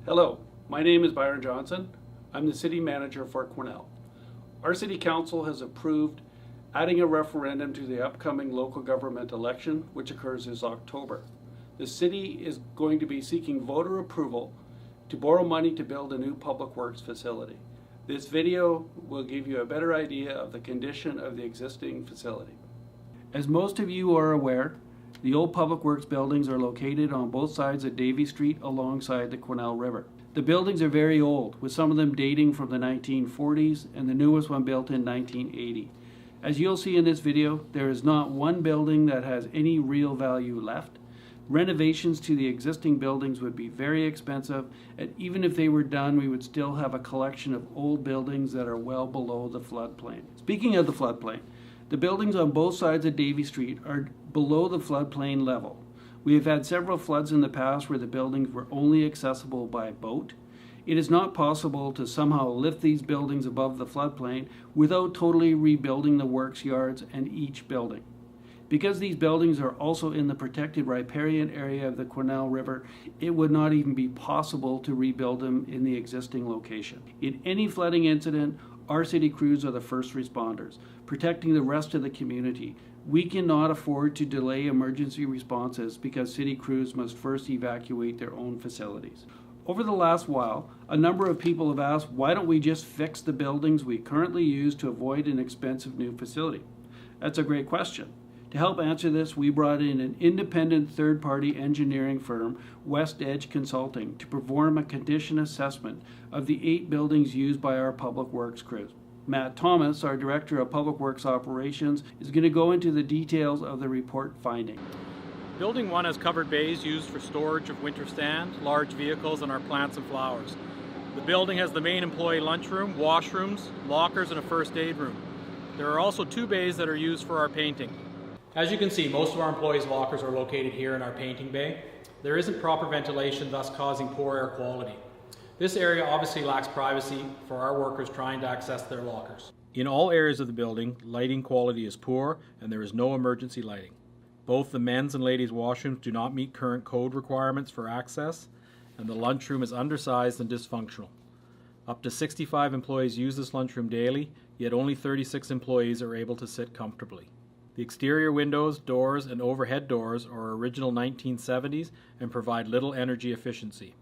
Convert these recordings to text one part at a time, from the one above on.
Hello, my name is Byron Johnson. I'm the city manager for Quesnel. Our city council has approved adding a referendum to the upcoming local government election, which occurs this October. The city is going to be seeking voter approval to borrow money to build a new public works facility. This video will give you a better idea of the condition of the existing facility. As most of you are aware, the old public works buildings are located on both sides of Davie Street alongside the Quesnel River. The buildings are very old, with some of them dating from the 1940s and the newest one built in 1980. As you'll see in this video, there is not one building that has any real value left. Renovations to the existing buildings would be very expensive, and even if they were done, we would still have a collection of old buildings that are well below the floodplain. Speaking of the floodplain, the buildings on both sides of Davie Street are below the floodplain level. We have had several floods in the past where the buildings were only accessible by boat. It is not possible to somehow lift these buildings above the floodplain without totally rebuilding the works yards and each building. Because these buildings are also in the protected riparian area of the Quesnel River, it would not even be possible to rebuild them in the existing location. In any flooding incident, our city crews are the first responders, protecting the rest of the community. We cannot afford to delay emergency responses because city crews must first evacuate their own facilities. Over the last while, a number of people have asked, why don't we just fix the buildings we currently use to avoid an expensive new facility? That's a great question. To help answer this, we brought in an independent third-party engineering firm, West Edge Consulting, to perform a condition assessment of the 8 buildings used by our public works crews. Matt Thomas, our Director of Public Works Operations, is going to go into the details of the report finding. Building 1 has covered bays used for storage of winter stand, large vehicles, and our plants and flowers. The building has the main employee lunchroom, washrooms, lockers, and a first aid room. There are also 2 bays that are used for our painting. As you can see, most of our employees' lockers are located here in our painting bay. There isn't proper ventilation, thus causing poor air quality. This area obviously lacks privacy for our workers trying to access their lockers. In all areas of the building, lighting quality is poor and there is no emergency lighting. Both the men's and ladies' washrooms do not meet current code requirements for access, and the lunchroom is undersized and dysfunctional. Up to 65 employees use this lunchroom daily, yet only 36 employees are able to sit comfortably. The exterior windows, doors, and overhead doors are original 1970s and provide little energy efficiency.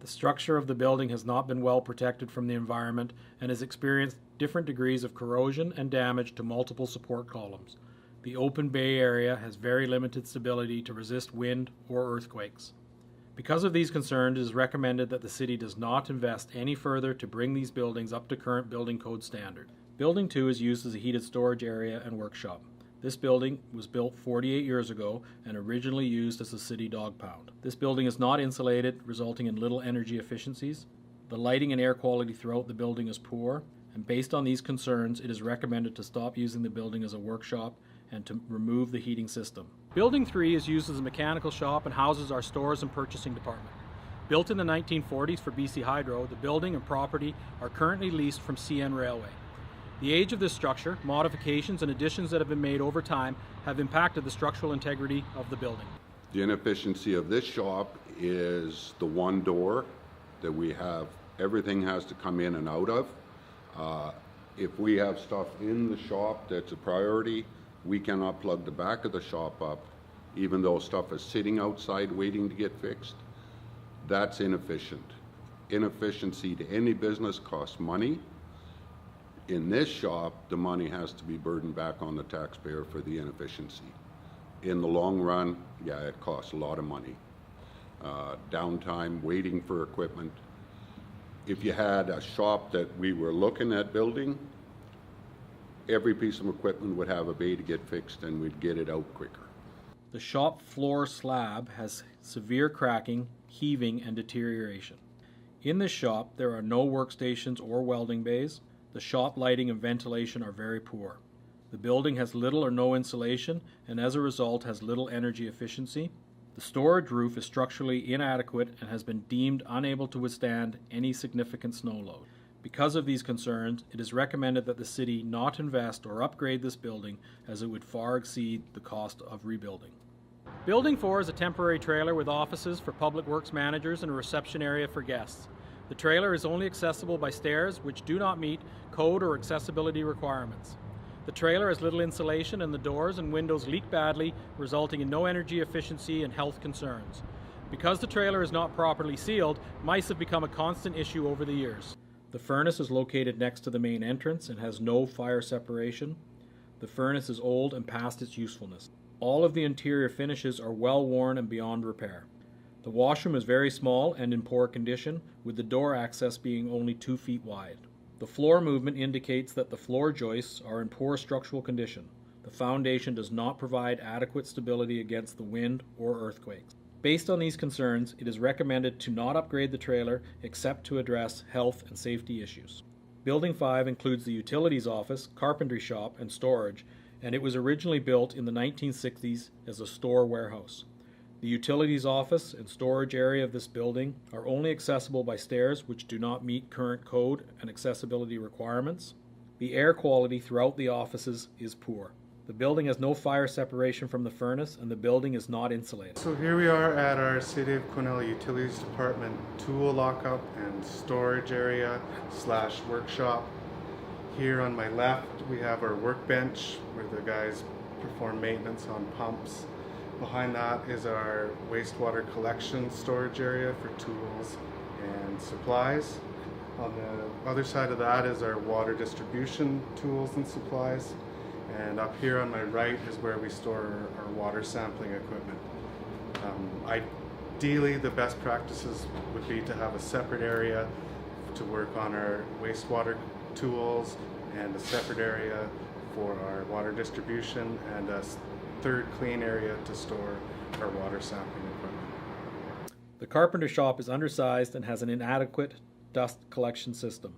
The structure of the building has not been well protected from the environment and has experienced different degrees of corrosion and damage to multiple support columns. The open bay area has very limited stability to resist wind or earthquakes. Because of these concerns, it is recommended that the city does not invest any further to bring these buildings up to current building code standard. Building 2 is used as a heated storage area and workshop. This building was built 48 years ago and originally used as a city dog pound. This building is not insulated, resulting in little energy efficiencies. The lighting and air quality throughout the building is poor, and based on these concerns, it is recommended to stop using the building as a workshop and to remove the heating system. Building 3 is used as a mechanical shop and houses our stores and purchasing department. Built in the 1940s for BC Hydro, the building and property are currently leased from CN Railway. The age of this structure, modifications and additions that have been made over time have impacted the structural integrity of the building. The inefficiency of this shop is the one door that we have, everything has to come in and out of. If we have stuff in the shop that's a priority, we cannot plug the back of the shop up, even though stuff is sitting outside waiting to get fixed. That's inefficient. Inefficiency to any business costs money. In this shop, the money has to be burdened back on the taxpayer for the inefficiency. In the long run, yeah, it costs a lot of money. Downtime, waiting for equipment. If you had a shop that we were looking at building, every piece of equipment would have a bay to get fixed and we'd get it out quicker. The shop floor slab has severe cracking, heaving, and deterioration. In this shop, there are no workstations or welding bays. The shop lighting and ventilation are very poor. The building has little or no insulation and as a result has little energy efficiency. The storage roof is structurally inadequate and has been deemed unable to withstand any significant snow load. Because of these concerns, it is recommended that the city not invest or upgrade this building as it would far exceed the cost of rebuilding. Building 4 is a temporary trailer with offices for public works managers and a reception area for guests. The trailer is only accessible by stairs which do not meet code or accessibility requirements. The trailer has little insulation and the doors and windows leak badly, resulting in no energy efficiency and health concerns. Because the trailer is not properly sealed, mice have become a constant issue over the years. The furnace is located next to the main entrance and has no fire separation. The furnace is old and past its usefulness. All of the interior finishes are well worn and beyond repair. The washroom is very small and in poor condition, with the door access being only 2 feet wide. The floor movement indicates that the floor joists are in poor structural condition. The foundation does not provide adequate stability against the wind or earthquakes. Based on these concerns, it is recommended to not upgrade the trailer except to address health and safety issues. Building 5 includes the utilities office, carpentry shop, and storage, and it was originally built in the 1960s as a store warehouse. The utilities office and storage area of this building are only accessible by stairs which do not meet current code and accessibility requirements. The air quality throughout the offices is poor. The building has no fire separation from the furnace and the building is not insulated. So here we are at our City of Quesnel Utilities Department tool lockup and storage area / workshop. Here on my left we have our workbench where the guys perform maintenance on pumps. Behind that is our wastewater collection storage area for tools and supplies. On the other side of that is our water distribution tools and supplies. And up here on my right is where we store our water sampling equipment. Ideally, the best practices would be to have a separate area to work on our wastewater tools and a separate area for our water distribution and a third clean area to store our water sampling equipment. The carpenter shop is undersized and has an inadequate dust collection system.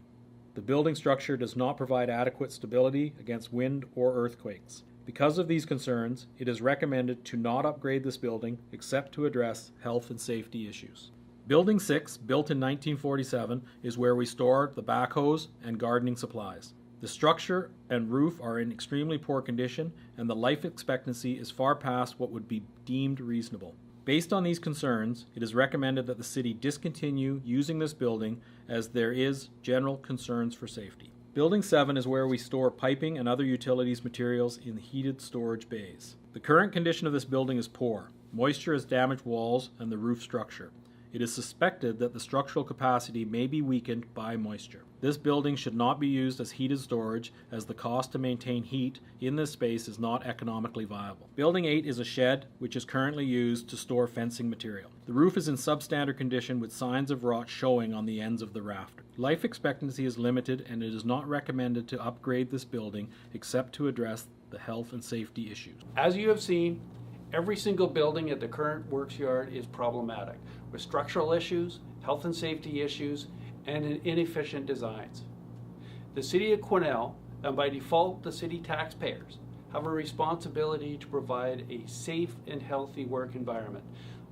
The building structure does not provide adequate stability against wind or earthquakes. Because of these concerns, it is recommended to not upgrade this building except to address health and safety issues. Building 6, built in 1947, is where we store the backhoes and gardening supplies. The structure and roof are in extremely poor condition, and the life expectancy is far past what would be deemed reasonable. Based on these concerns, it is recommended that the city discontinue using this building as there is general concerns for safety. Building 7 is where we store piping and other utilities materials in heated storage bays. The current condition of this building is poor. Moisture has damaged walls and the roof structure. It is suspected that the structural capacity may be weakened by moisture. This building should not be used as heated storage, as the cost to maintain heat in this space is not economically viable. Building 8 is a shed which is currently used to store fencing material. The roof is in substandard condition with signs of rot showing on the ends of the rafter. Life expectancy is limited and it is not recommended to upgrade this building except to address the health and safety issues. As you have seen, every single building at the current works yard is problematic, with structural issues, health and safety issues, and inefficient designs. The City of Quesnel, and by default the city taxpayers, have a responsibility to provide a safe and healthy work environment.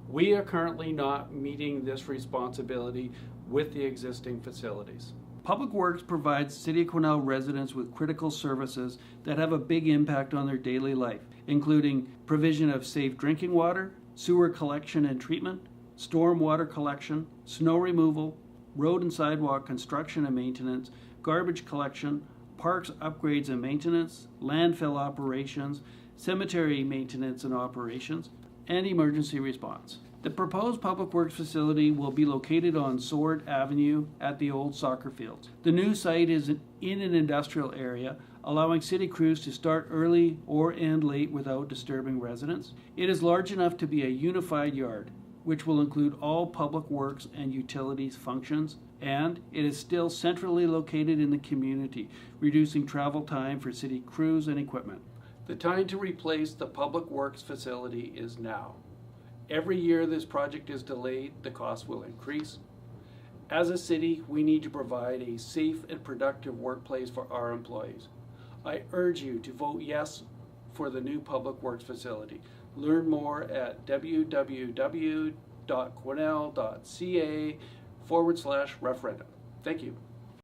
We are currently not meeting this responsibility with the existing facilities. Public Works provides City of Quesnel residents with critical services that have a big impact on their daily life, including provision of safe drinking water, sewer collection and treatment, storm water collection, snow removal, road and sidewalk construction and maintenance, garbage collection, parks upgrades and maintenance, landfill operations, cemetery maintenance and operations, and emergency response. The proposed Public Works facility will be located on Sword Avenue at the old soccer fields. The new site is in an industrial area, allowing city crews to start early or end late without disturbing residents. It is large enough to be a unified yard, which will include all public works and utilities functions, and it is still centrally located in the community, reducing travel time for city crews and equipment. The time to replace the Public Works facility is now. Every year this project is delayed, the cost will increase. As a city, we need to provide a safe and productive workplace for our employees. I urge you to vote yes for the new Public Works facility. Learn more at www.quesnel.ca/referendum. Thank you.